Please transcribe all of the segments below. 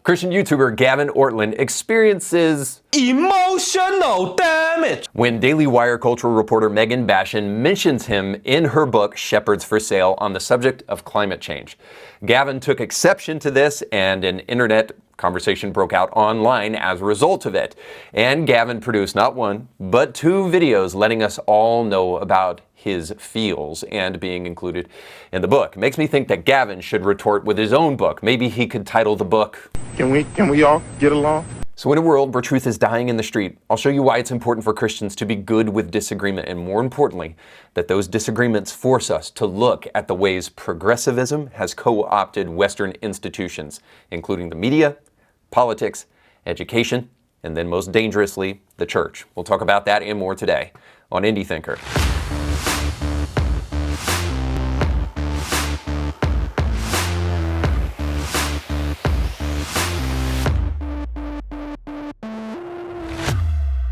Christian YouTuber Gavin Ortlund experiences emotional damage when Daily Wire cultural reporter Basham mentions him in her book Shepherds for Sale on the subject of climate change. Gavin took exception to this, and an internet conversation broke out online as a result of it. And Gavin produced not one, but two videos letting us all know about his feels and being included in the book. It makes me think that Gavin should retort with his own book. Maybe he could title the book, Can we all get along? So in a world where truth is dying in the street, I'll show you why it's important for Christians to be good with disagreement, and more importantly, that those disagreements force us to look at the ways progressivism has co-opted Western institutions, including the media, politics, education, and then most dangerously, the church. We'll talk about that and more today on Indie Thinker.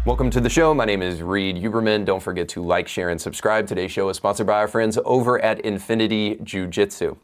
Welcome to the show. My name is Reed Huberman. Don't forget to like, share, and subscribe. Today's show is sponsored by our friends over at Infinity Jiu-Jitsu.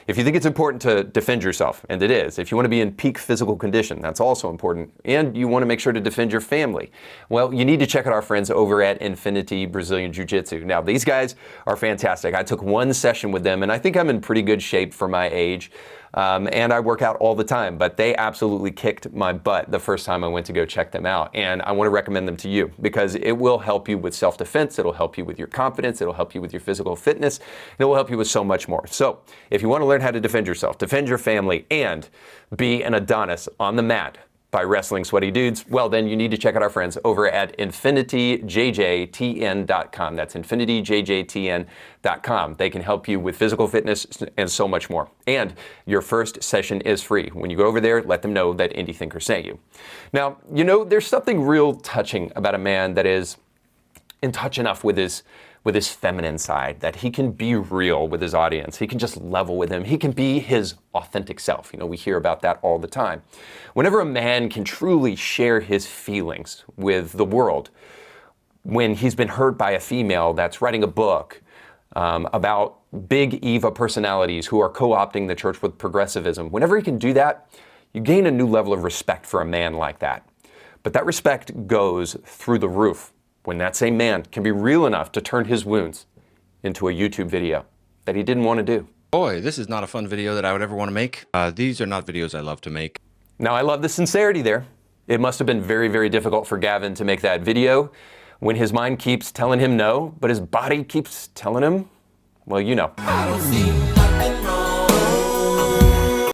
If you think it's important to defend yourself, and it is, if you want to be in peak physical condition, that's also important, and you want to make sure to defend your family, well, you need to check out our friends over at Infinity Brazilian Jiu-Jitsu. Now, these guys are fantastic. I took one session with them, and I think I'm in pretty good shape for my age. And I work out all the time, but they absolutely kicked my butt the first time I went to go check them out. And I want to recommend them to you because it will help you with self-defense, it'll help you with your confidence, it'll help you with your physical fitness, and it will help you with so much more. So if you want to learn how to defend yourself, defend your family, and be an Adonis on the mat by wrestling sweaty dudes, well then you need to check out our friends over at infinityjjtn.com. That's infinityjjtn.com. They can help you with physical fitness and so much more. And your first session is free. When you go over there, let them know that Indie Thinker sent you. Now, you know, there's something real touching about a man that is in touch enough with his feminine side, that he can be real with his audience. He can just level with them. He can be his authentic self. You know, we hear about that all the time. Whenever a man can truly share his feelings with the world, when he's been hurt by a female that's writing a book about big Eva personalities who are co-opting the church with progressivism, whenever he can do that, you gain a new level of respect for a man like that. But that respect goes through the roof when that same man can be real enough to turn his wounds into a YouTube video that he didn't want to do. Boy, this is not a fun video that I would ever want to make. These are not videos I love to make. Now, I love the sincerity there. It must have been very, very difficult for Gavin to make that video when his mind keeps telling him no, but his body keeps telling him, well, you know.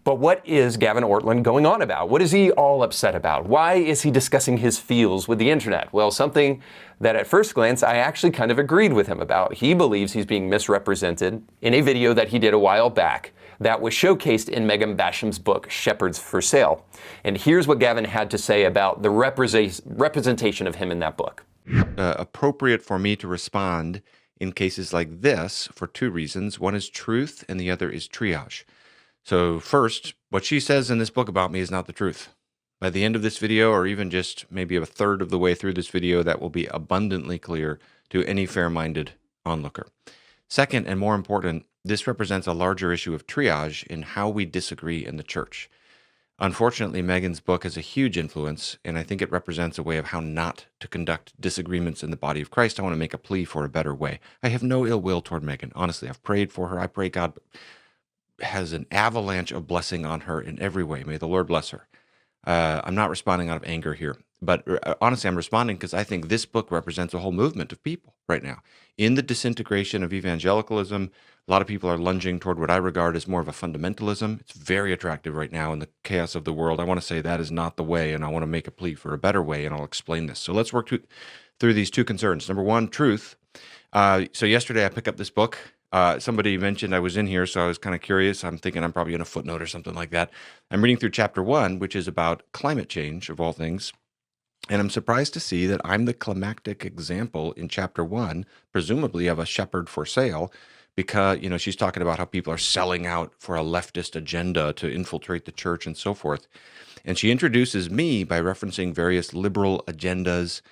But what is Gavin Ortlund going on about? What is he all upset about? Why is he discussing his feels with the internet? Well, something that at first glance I actually kind of agreed with him about. He believes he's being misrepresented in a video that he did a while back that was showcased in Basham's book, Shepherds for Sale. And here's what Gavin had to say about the representation of him in that book. Appropriate for me to respond in cases like this for two reasons. One is truth and the other is triage. So first, what she says in this book about me is not the truth. By the end of this video, or even just maybe a third of the way through this video, that will be abundantly clear to any fair-minded onlooker. Second, and more important, this represents a larger issue of triage in how we disagree in the church. Unfortunately, Megan's book has a huge influence, and I think it represents a way of how not to conduct disagreements in the body of Christ. I want to make a plea for a better way. I have no ill will toward Megan. Honestly, I've prayed for her. I pray God has an avalanche of blessing on her in every way. May the Lord bless her. I'm not responding out of anger here, but honestly, I'm responding because I think this book represents a whole movement of people right now. In the disintegration of evangelicalism, a lot of people are lunging toward what I regard as more of a fundamentalism. It's very attractive right now in the chaos of the world. I want to say that is not the way, and I want to make a plea for a better way, and I'll explain this. So let's work through these two concerns. Number one, truth. So yesterday I picked up this book. Somebody mentioned I was in here, so I was kind of curious. I'm thinking I'm probably in a footnote or something like that. I'm reading through chapter 1, which is about climate change, of all things. And I'm surprised to see that I'm the climactic example in chapter 1, presumably of a shepherd for sale, because, you know, she's talking about how people are selling out for a leftist agenda to infiltrate the church and so forth. And she introduces me by referencing various liberal agendas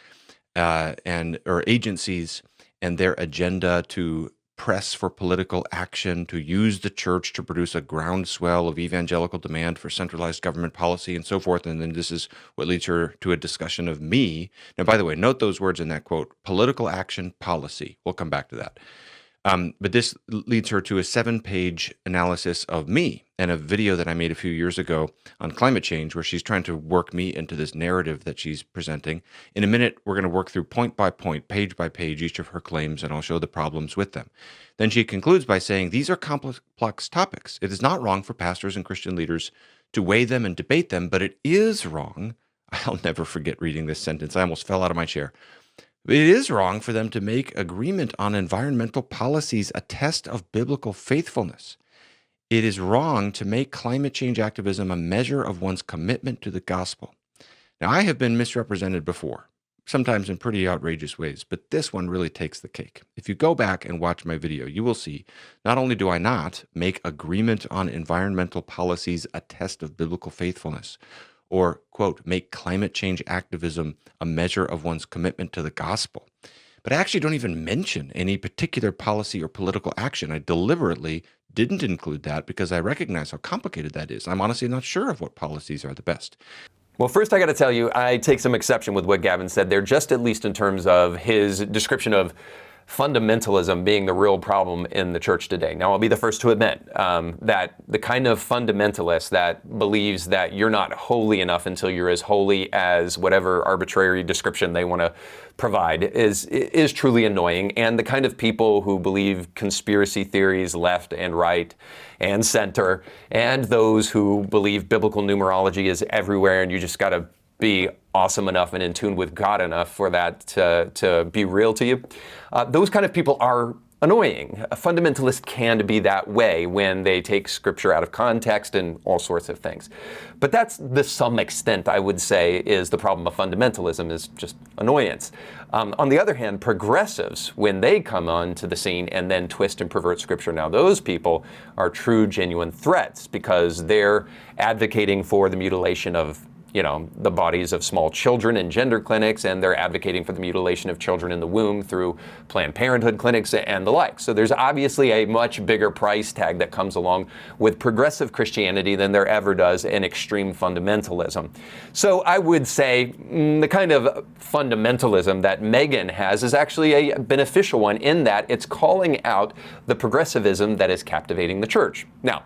or agencies and their agenda to press for political action, to use the church to produce a groundswell of evangelical demand for centralized government policy and so forth. And then this is what leads her to a discussion of me. Now, by the way, note those words in that quote, political action policy. We'll come back to that. But this leads her to a 7-page analysis of me and a video that I made a few years ago on climate change, where she's trying to work me into this narrative that she's presenting. In a minute, we're going to work through point by point, page by page, each of her claims, and I'll show the problems with them. Then she concludes by saying, these are complex topics. It is not wrong for pastors and Christian leaders to weigh them and debate them, but it is wrong. I'll never forget reading this sentence. I almost fell out of my chair. It is wrong for them to make agreement on environmental policies a test of biblical faithfulness. It is wrong to make climate change activism a measure of one's commitment to the gospel. Now, I have been misrepresented before, sometimes in pretty outrageous ways, but this one really takes the cake. If you go back and watch my video, you will see not only do I not make agreement on environmental policies a test of biblical faithfulness, or, quote, make climate change activism a measure of one's commitment to the gospel, but I actually don't even mention any particular policy or political action. I deliberately didn't include that because I recognize how complicated that is. I'm honestly not sure of what policies are the best. Well, first I got to tell you, I take some exception with what Gavin said there, just at least in terms of his description of fundamentalism being the real problem in the church today. Now, I'll be the first to admit that the kind of fundamentalist that believes that you're not holy enough until you're as holy as whatever arbitrary description they want to provide is truly annoying. And the kind of people who believe conspiracy theories left and right and center, and those who believe biblical numerology is everywhere and you just got to be awesome enough and in tune with God enough for that to be real to you. Those kind of people are annoying. A fundamentalist can be that way when they take scripture out of context and all sorts of things. But that's the some extent, I would say, is the problem of fundamentalism, is just annoyance. On the other hand, progressives, when they come onto the scene and then twist and pervert scripture, now those people are true, genuine threats because they're advocating for the mutilation of the bodies of small children in gender clinics, and they're advocating for the mutilation of children in the womb through Planned Parenthood clinics and the like. So there's obviously a much bigger price tag that comes along with progressive Christianity than there ever does in extreme fundamentalism. So I would say the kind of fundamentalism that Megan has is actually a beneficial one in that it's calling out the progressivism that is captivating the church. Now,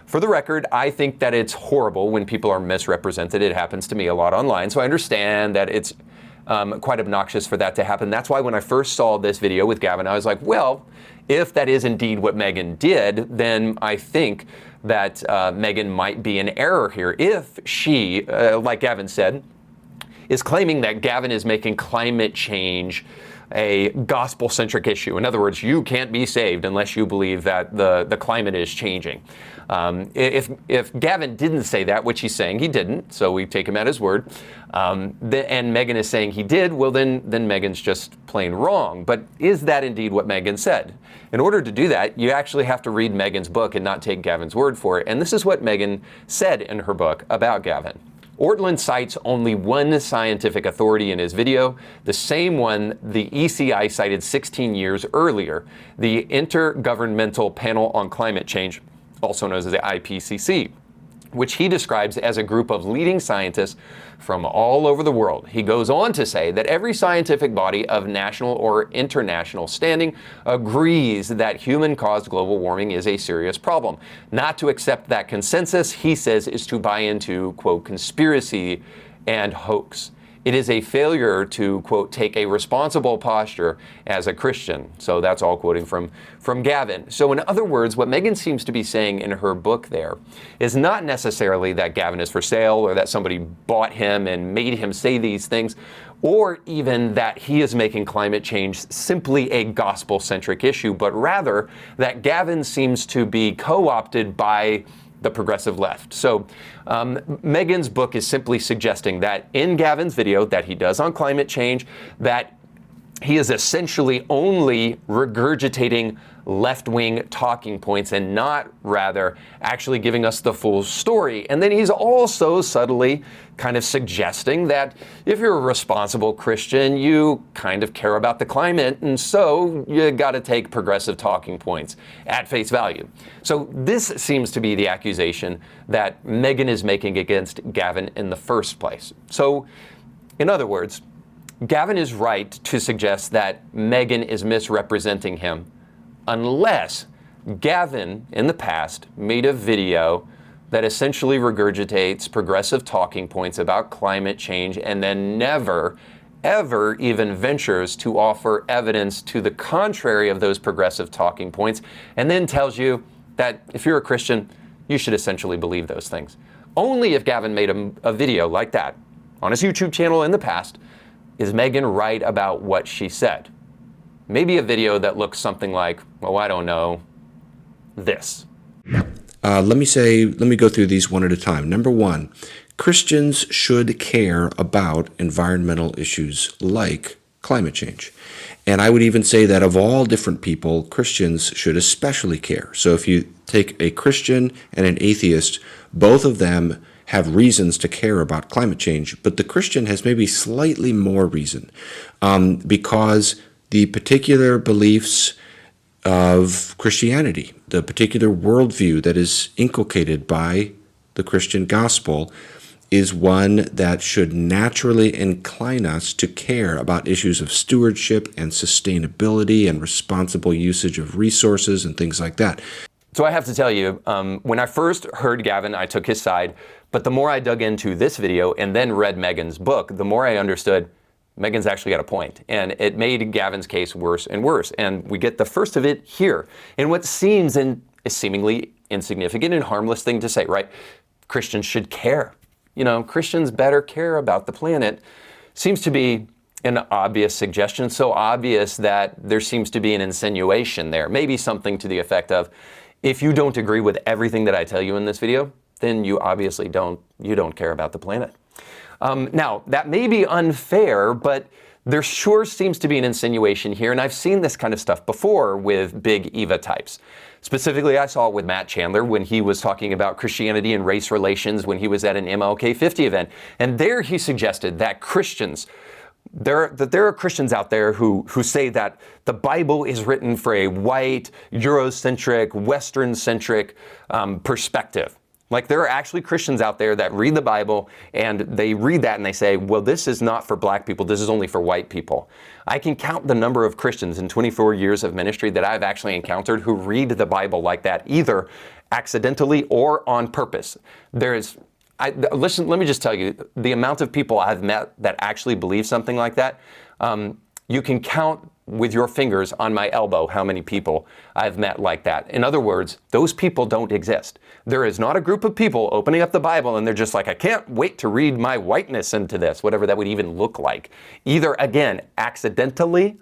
for the record, I think that it's horrible when people are misrepresented. It happens to me a lot online, so I understand that it's quite obnoxious for that to happen. That's why when I first saw this video with Gavin, I was like, well, if that is indeed what Megan did, then I think that Megan might be in error here. If she, like Gavin said, is claiming that Gavin is making climate change a gospel-centric issue. In other words, you can't be saved unless you believe that the climate is changing. If Gavin didn't say that, which he's saying he didn't, so we take him at his word, and Megan is saying he did, well then Megan's just plain wrong. But is that indeed what Megan said? In order to do that, you actually have to read Megan's book and not take Gavin's word for it. And this is what Megan said in her book about Gavin. Ortlund cites only one scientific authority in his video, the same one the ECI cited 16 years earlier, the Intergovernmental Panel on Climate Change, also known as the IPCC, which he describes as a group of leading scientists from all over the world. He goes on to say that every scientific body of national or international standing agrees that human-caused global warming is a serious problem. Not to accept that consensus, he says, is to buy into, quote, conspiracy and hoax. It is a failure to, quote, take a responsible posture as a Christian. So that's all quoting from Gavin. So in other words, what Megan seems to be saying in her book there is not necessarily that Gavin is for sale or that somebody bought him and made him say these things, or even that he is making climate change simply a gospel-centric issue, but rather that Gavin seems to be co-opted by the progressive left. So Megan's book is simply suggesting that in Gavin's video that he does on climate change, that he is essentially only regurgitating left-wing talking points and not rather actually giving us the full story. And then he's also subtly kind of suggesting that if you're a responsible Christian, you kind of care about the climate, and so you got to take progressive talking points at face value. So this seems to be the accusation that Megan is making against Gavin in the first place. So, in other words, Gavin is right to suggest that Megan is misrepresenting him unless Gavin, in the past, made a video that essentially regurgitates progressive talking points about climate change and then never, ever even ventures to offer evidence to the contrary of those progressive talking points, and then tells you that if you're a Christian, you should essentially believe those things. Only if Gavin made a video like that on his YouTube channel in the past is Megan right about what she said. Maybe a video that looks something like, well, I don't know, this. Let me go through these one at a time. Number one, Christians should care about environmental issues like climate change. And I would even say that of all different people, Christians should especially care. So if you take a Christian and an atheist, both of them have reasons to care about climate change, but the Christian has maybe slightly more reason because the particular beliefs of Christianity, the particular worldview that is inculcated by the Christian gospel, is one that should naturally incline us to care about issues of stewardship and sustainability and responsible usage of resources and things like that. So I have to tell you, when I first heard Gavin, I took his side, but the more I dug into this video and then read Megan's book, the more I understood Megan's actually got a point, and it made Gavin's case worse and worse. And we get the first of it here in what seems a seemingly insignificant and harmless thing to say, right? Christians should care. You know, Christians better care about the planet. Seems to be an obvious suggestion, so obvious that there seems to be an insinuation there. Maybe something to the effect of, if you don't agree with everything that I tell you in this video, then you obviously don't care about the planet. Now, that may be unfair, but there sure seems to be an insinuation here, and I've seen this kind of stuff before with big Eva types. Specifically, I saw it with Matt Chandler when he was talking about Christianity and race relations when he was at an MLK 50 event. And there he suggested that there are Christians out there who say that the Bible is written for a white, Eurocentric, Western-centric perspective. Like, there are actually Christians out there that read the Bible and they read that and they say, well, this is not for black people, this is only for white people. I can count the number of Christians in 24 years of ministry that I've actually encountered who read the Bible like that, either accidentally or on purpose. Listen, let me just tell you, the amount of people I've met that actually believe something like that, you can count with your fingers on my elbow how many people I've met like that. In other words, those people don't exist. There is not a group of people opening up the Bible and they're just like, I can't wait to read my whiteness into this, whatever that would even look like. Either, again, accidentally,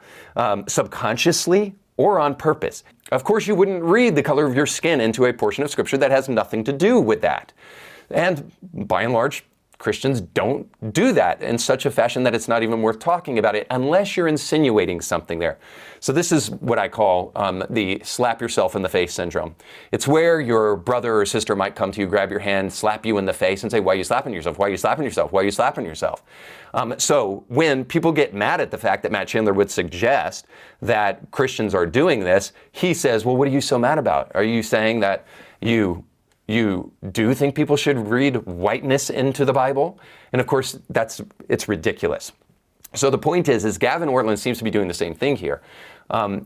subconsciously, or on purpose. Of course, you wouldn't read the color of your skin into a portion of Scripture that has nothing to do with that. And by and large, Christians don't do that in such a fashion that it's not even worth talking about it unless you're insinuating something there. So this is what I call the slap yourself in the face syndrome. It's where your brother or sister might come to you, grab your hand, slap you in the face and say, why are you slapping yourself? Why are you slapping yourself? Why are you slapping yourself? So when people get mad at the fact that Matt Chandler would suggest that Christians are doing this, he says, well, what are you so mad about? Are you saying that you do think people should read whiteness into the Bible? And of course, it's ridiculous. So the point is Gavin Ortlund seems to be doing the same thing here.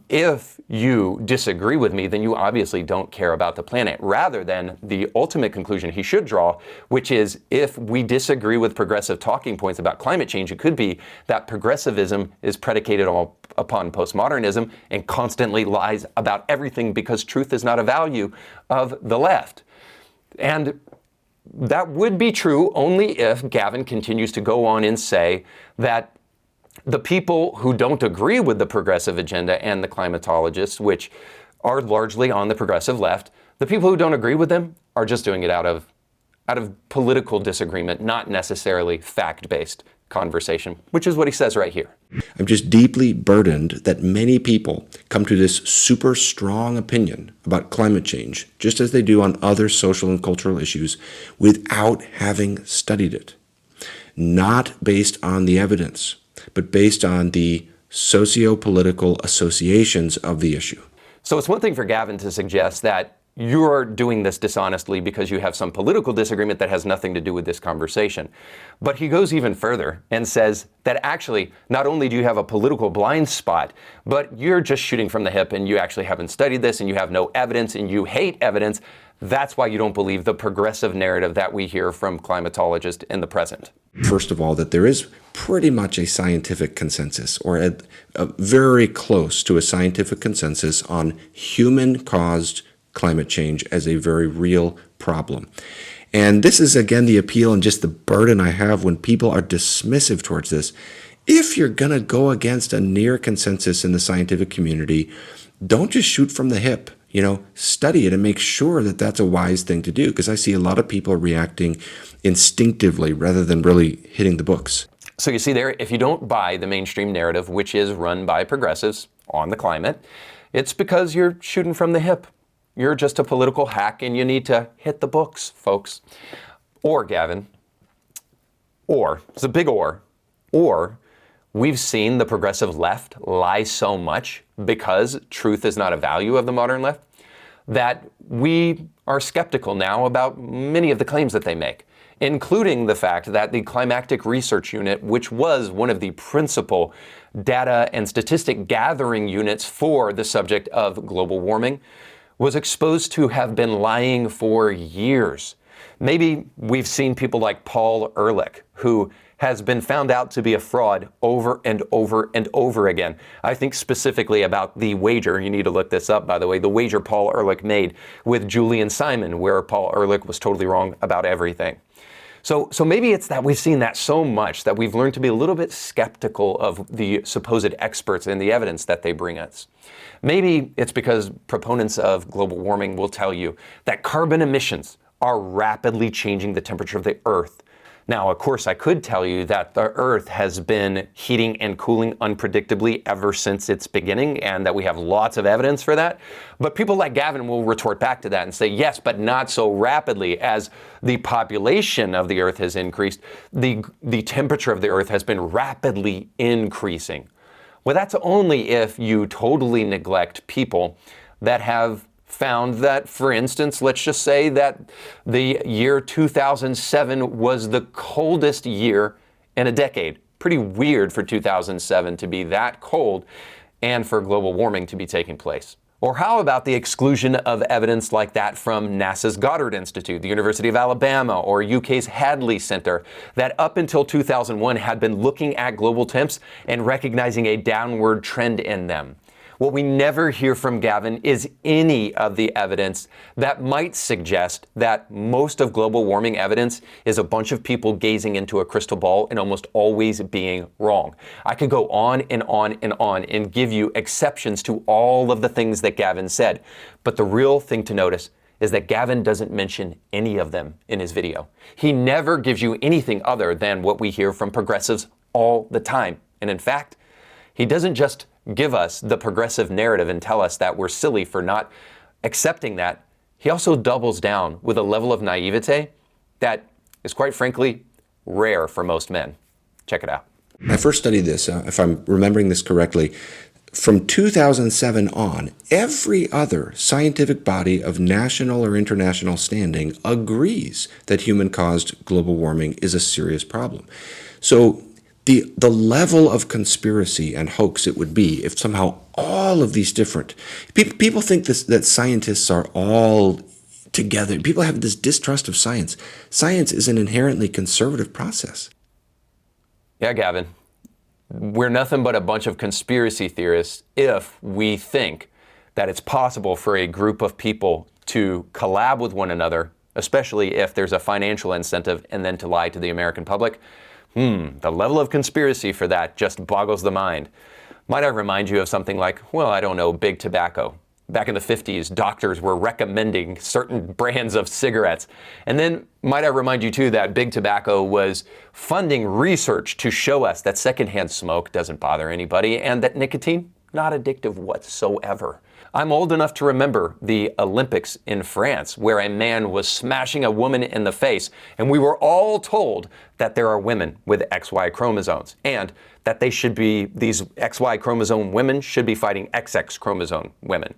If you disagree with me, then you obviously don't care about the planet, rather than the ultimate conclusion he should draw, which is if we disagree with progressive talking points about climate change, it could be that progressivism is predicated upon postmodernism and constantly lies about everything because truth is not a value of the left. And that would be true only if Gavin continues to go on and say that the people who don't agree with the progressive agenda and the climatologists, which are largely on the progressive left, the people who don't agree with them are just doing it out of political disagreement, not necessarily fact-based conversation, which is what he says right here. I'm just deeply burdened that many people come to this super strong opinion about climate change, just as they do on other social and cultural issues, without having studied it. Not based on the evidence, but based on the socio-political associations of the issue. So it's one thing for Gavin to suggest that you're doing this dishonestly because you have some political disagreement that has nothing to do with this conversation. But he goes even further and says that actually, not only do you have a political blind spot, but you're just shooting from the hip and you actually haven't studied this and you have no evidence and you hate evidence. That's why you don't believe the progressive narrative that we hear from climatologists in the present. First of all, that there is pretty much a scientific consensus, or a very close to a scientific consensus on human-caused climate change as a very real problem. And this is, again, the appeal and just the burden I have when people are dismissive towards this. If you're going to go against a near consensus in the scientific community, don't just shoot from the hip. Study it and make sure that that's a wise thing to do, because I see a lot of people reacting instinctively rather than really hitting the books. So you see there, if you don't buy the mainstream narrative, which is run by progressives on the climate, it's because you're shooting from the hip. You're just a political hack and you need to hit the books, folks. Or, Gavin, it's a big or we've seen the progressive left lie so much because truth is not a value of the modern left that we are skeptical now about many of the claims that they make, including the fact that the Climactic Research Unit, which was one of the principal data and statistic gathering units for the subject of global warming, was exposed to have been lying for years. Maybe we've seen people like Paul Ehrlich, who has been found out to be a fraud over and over and over again. I think specifically about the wager, you need to look this up by the way, the wager Paul Ehrlich made with Julian Simon, where Paul Ehrlich was totally wrong about everything. So maybe it's that we've seen that so much that we've learned to be a little bit skeptical of the supposed experts and the evidence that they bring us. Maybe it's because proponents of global warming will tell you that carbon emissions are rapidly changing the temperature of the Earth. Now, of course, I could tell you that the Earth has been heating and cooling unpredictably ever since its beginning, and that we have lots of evidence for that. But people like Gavin will retort back to that and say, yes, but not so rapidly. As the population of the Earth has increased, the temperature of the Earth has been rapidly increasing. Well, that's only if you totally neglect people that have found that, for instance, let's just say that the year 2007 was the coldest year in a decade. Pretty weird for 2007 to be that cold and for global warming to be taking place. Or how about the exclusion of evidence like that from NASA's Goddard Institute, the University of Alabama, or UK's Hadley Center, that up until 2001 had been looking at global temps and recognizing a downward trend in them? What we never hear from Gavin is any of the evidence that might suggest that most of global warming evidence is a bunch of people gazing into a crystal ball and almost always being wrong. I could go on and on and on and give you exceptions to all of the things that Gavin said. But the real thing to notice is that Gavin doesn't mention any of them in his video. He never gives you anything other than what we hear from progressives all the time. And in fact, he doesn't just give us the progressive narrative and tell us that we're silly for not accepting that. He also doubles down with a level of naivete that is, quite frankly, rare for most men. Check it out. I first studied this, if I'm remembering this correctly, from 2007 on. Every other scientific body of national or international standing agrees that human-caused global warming is a serious problem. So the level of conspiracy and hoax it would be if somehow all of these different people think that scientists are all together. People have this distrust of science. Science is an inherently conservative process. Yeah, Gavin, we're nothing but a bunch of conspiracy theorists if we think that it's possible for a group of people to collab with one another, especially if there's a financial incentive, and then to lie to the American public. The level of conspiracy for that just boggles the mind. Might I remind you of something like, well, I don't know, big tobacco. Back in the 50s, doctors were recommending certain brands of cigarettes. And then, might I remind you too, that big tobacco was funding research to show us that secondhand smoke doesn't bother anybody and that nicotine, not addictive whatsoever. I'm old enough to remember the Olympics in France, where a man was smashing a woman in the face, and we were all told that there are women with XY chromosomes, and that these XY chromosome women should be fighting XX chromosome women.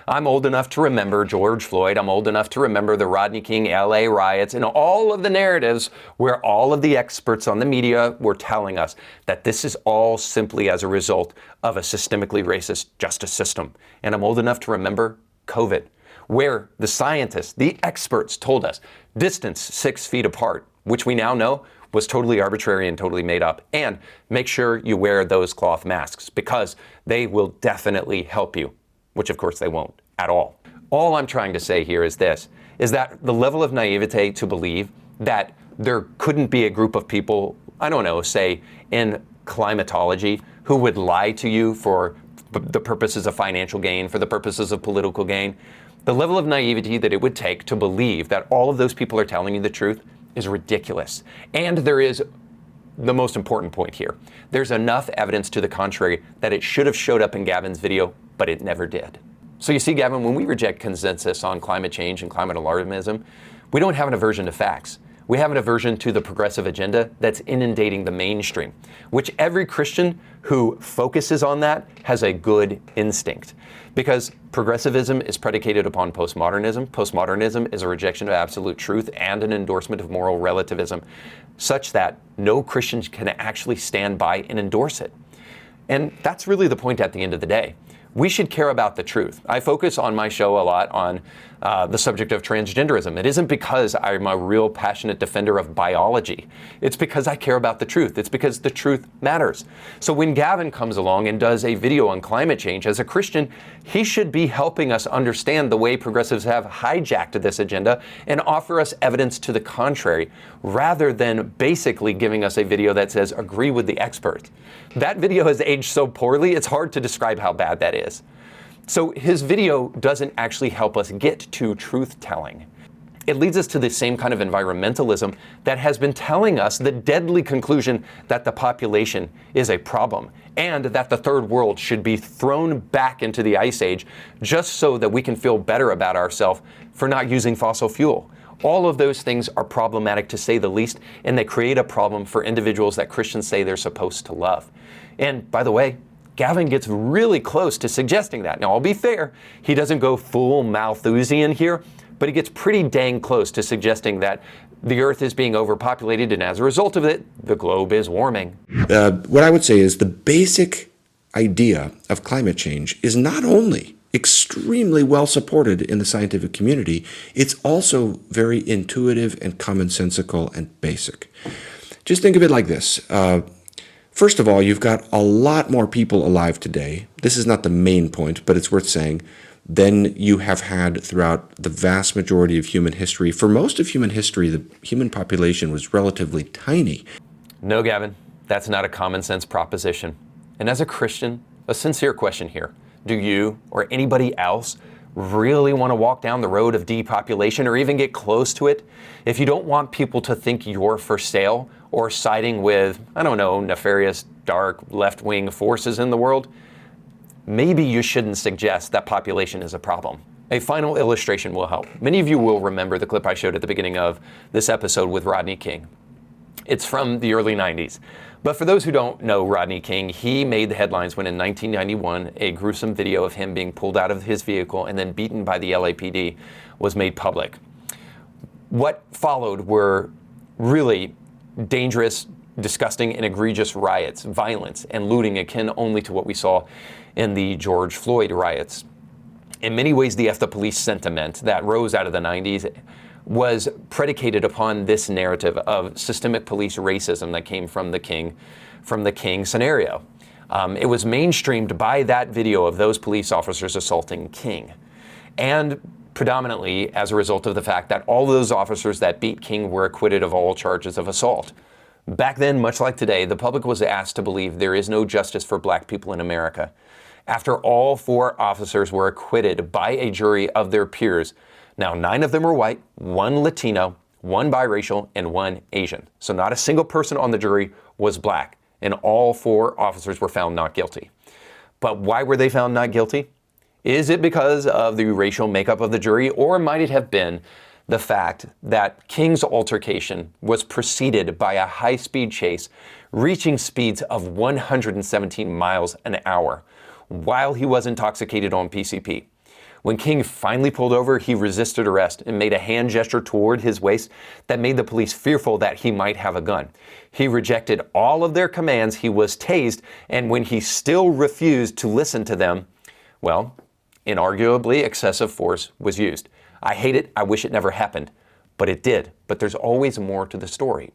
I'm old enough to remember George Floyd. I'm old enough to remember the Rodney King LA riots and all of the narratives where all of the experts on the media were telling us that this is all simply as a result of a systemically racist justice system. And I'm old enough to remember COVID, where the scientists, the experts told us distance 6 feet apart, which we now know was totally arbitrary and totally made up. And make sure you wear those cloth masks because they will definitely help you, which of course they won't at all. All I'm trying to say here is this, is that the level of naivete to believe that there couldn't be a group of people, I don't know, say in climatology, who would lie to you for the purposes of financial gain, for the purposes of political gain, the level of naivety that it would take to believe that all of those people are telling you the truth is ridiculous. And there is the most important point here. There's enough evidence to the contrary that it should have showed up in Gavin's video, but it never did. So you see, Gavin, when we reject consensus on climate change and climate alarmism, we don't have an aversion to facts. We have an aversion to the progressive agenda that's inundating the mainstream, which every Christian who focuses on that has a good instinct. Because progressivism is predicated upon postmodernism. Postmodernism is a rejection of absolute truth and an endorsement of moral relativism, such that no Christian can actually stand by and endorse it. And that's really the point at the end of the day. We should care about the truth. I focus on my show a lot on the subject of transgenderism. It isn't because I'm a real passionate defender of biology. It's because I care about the truth. It's because the truth matters. So when Gavin comes along and does a video on climate change, as a Christian, he should be helping us understand the way progressives have hijacked this agenda and offer us evidence to the contrary, rather than basically giving us a video that says, agree with the experts. That video has aged so poorly, it's hard to describe how bad that is. So his video doesn't actually help us get to truth-telling. It leads us to the same kind of environmentalism that has been telling us the deadly conclusion that the population is a problem and that the third world should be thrown back into the ice age just so that we can feel better about ourselves for not using fossil fuel. All of those things are problematic to say the least, and they create a problem for individuals that Christians say they're supposed to love. And by the way, Gavin gets really close to suggesting that. Now, I'll be fair, he doesn't go full Malthusian here, but he gets pretty dang close to suggesting that the Earth is being overpopulated, and as a result of it, the globe is warming. What I would say is the basic idea of climate change is not only extremely well supported in the scientific community, it's also very intuitive and commonsensical and basic. Just think of it like this. First of all, you've got a lot more people alive today. This is not the main point, but it's worth saying, than you have had throughout the vast majority of human history. For most of human history, the human population was relatively tiny. No, Gavin, that's not a common sense proposition. And as a Christian, a sincere question here. Do you or anybody else really want to walk down the road of depopulation or even get close to it? If you don't want people to think you're for sale or siding with, I don't know, nefarious, dark, left-wing forces in the world, maybe you shouldn't suggest that population is a problem. A final illustration will help. Many of you will remember the clip I showed at the beginning of this episode with Rodney King. It's from the early 90s. But for those who don't know Rodney King, he made the headlines when in 1991, a gruesome video of him being pulled out of his vehicle and then beaten by the LAPD was made public. What followed were really dangerous, disgusting, and egregious riots, violence, and looting akin only to what we saw in the George Floyd riots. In many ways, the F the police sentiment that rose out of the 90s was predicated upon this narrative of systemic police racism that came from the King scenario. It was mainstreamed by that video of those police officers assaulting King, and predominantly as a result of the fact that all those officers that beat King were acquitted of all charges of assault. Back then, much like today, the public was asked to believe there is no justice for black people in America. after all 4 officers were acquitted by a jury of their peers. Now, 9 of them were white, 1 Latino, 1 biracial, and 1 Asian. So not a single person on the jury was black, and all 4 officers were found not guilty. But why were they found not guilty? Is it because of the racial makeup of the jury, or might it have been the fact that King's altercation was preceded by a high-speed chase reaching speeds of 117 miles an hour while he was intoxicated on PCP? When King finally pulled over, he resisted arrest and made a hand gesture toward his waist that made the police fearful that he might have a gun. He rejected all of their commands, he was tased, and when he still refused to listen to them, well, inarguably excessive force was used. I hate it, I wish it never happened, but it did. But there's always more to the story.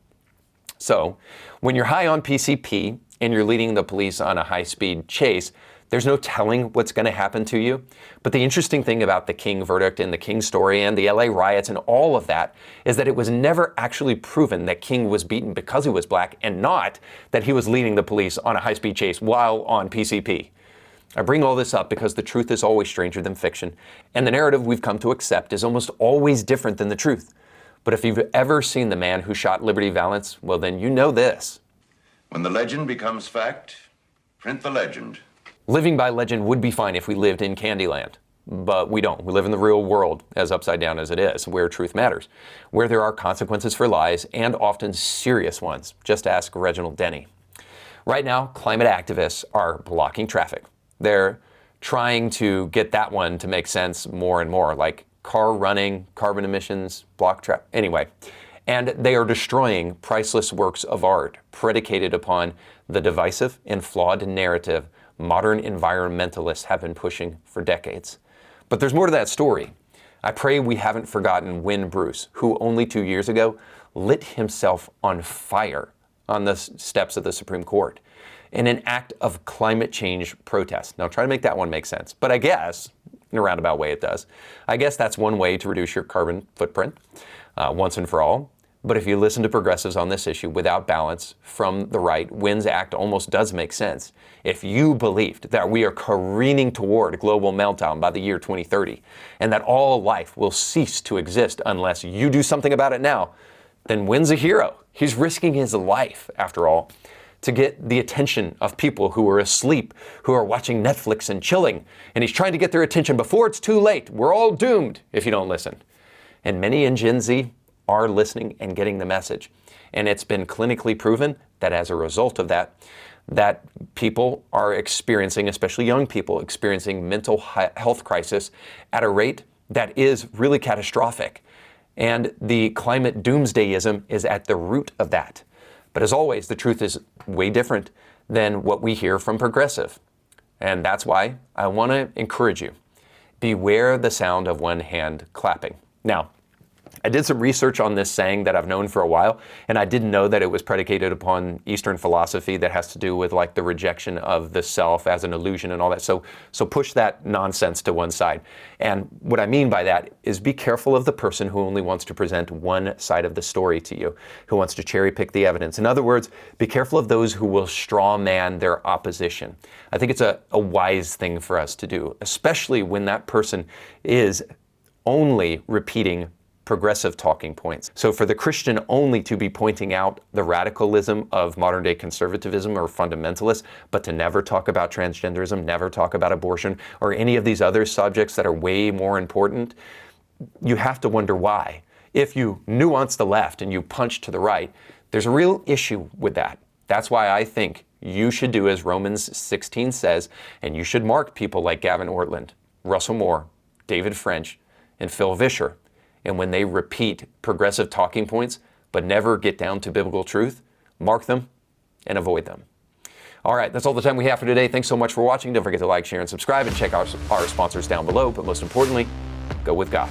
So, when you're high on PCP and you're leading the police on a high-speed chase, there's no telling what's going to happen to you. But the interesting thing about the King verdict and the King story and the LA riots and all of that is that it was never actually proven that King was beaten because he was black and not that he was leading the police on a high-speed chase while on PCP. I bring all this up because the truth is always stranger than fiction, and the narrative we've come to accept is almost always different than the truth. But if you've ever seen The Man Who Shot Liberty Valance, well then you know this. When the legend becomes fact, print the legend. Living by legend would be fine if we lived in Candyland, but we don't. We live in the real world, as upside down as it is, where truth matters, where there are consequences for lies, and often serious ones. Just ask Reginald Denny. Right now, climate activists are blocking traffic. They're trying to get that one to make sense more and more, like car running, carbon emissions, block traffic, anyway. And they are destroying priceless works of art predicated upon the divisive and flawed narrative modern environmentalists have been pushing for decades. But there's more to that story. I pray we haven't forgotten Wynn Bruce, who only 2 years ago lit himself on fire on the steps of the Supreme Court in an act of climate change protest. Now try to make that one make sense. But I guess, in a roundabout way it does. I guess that's one way to reduce your carbon footprint once and for all. But if you listen to progressives on this issue without balance from the right, Wynn's act almost does make sense. If you believed that we are careening toward global meltdown by the year 2030 and that all life will cease to exist unless you do something about it now, then Wynn's a hero. He's risking his life, after all, to get the attention of people who are asleep, who are watching Netflix and chilling. And he's trying to get their attention before it's too late. We're all doomed if you don't listen. And many in Gen Z are listening and getting the message. And it's been clinically proven that as a result of that, that people are experiencing, especially young people, experiencing mental health crisis at a rate that is really catastrophic. And the climate doomsdayism is at the root of that. But as always, the truth is way different than what we hear from progressive. And that's why I want to encourage you. Beware the sound of one hand clapping. Now, I did some research on this saying that I've known for a while, and I didn't know that it was predicated upon Eastern philosophy that has to do with like the rejection of the self as an illusion and all that. So push that nonsense to one side. And what I mean by that is be careful of the person who only wants to present one side of the story to you, who wants to cherry pick the evidence. In other words, be careful of those who will straw man their opposition. I think it's a wise thing for us to do, especially when that person is only repeating progressive talking points. So for the Christian only to be pointing out the radicalism of modern day conservatism or fundamentalists, but to never talk about transgenderism, never talk about abortion, or any of these other subjects that are way more important, you have to wonder why. If you nuance the left and you punch to the right, there's a real issue with that. That's why I think you should do as Romans 16 says, and you should mark people like Gavin Ortlund, Russell Moore, David French, and Phil Vischer. And when they repeat progressive talking points, but never get down to biblical truth, mark them and avoid them. All right, that's all the time we have for today. Thanks so much for watching. Don't forget to like, share, and subscribe, and check out our sponsors down below. But most importantly, go with God.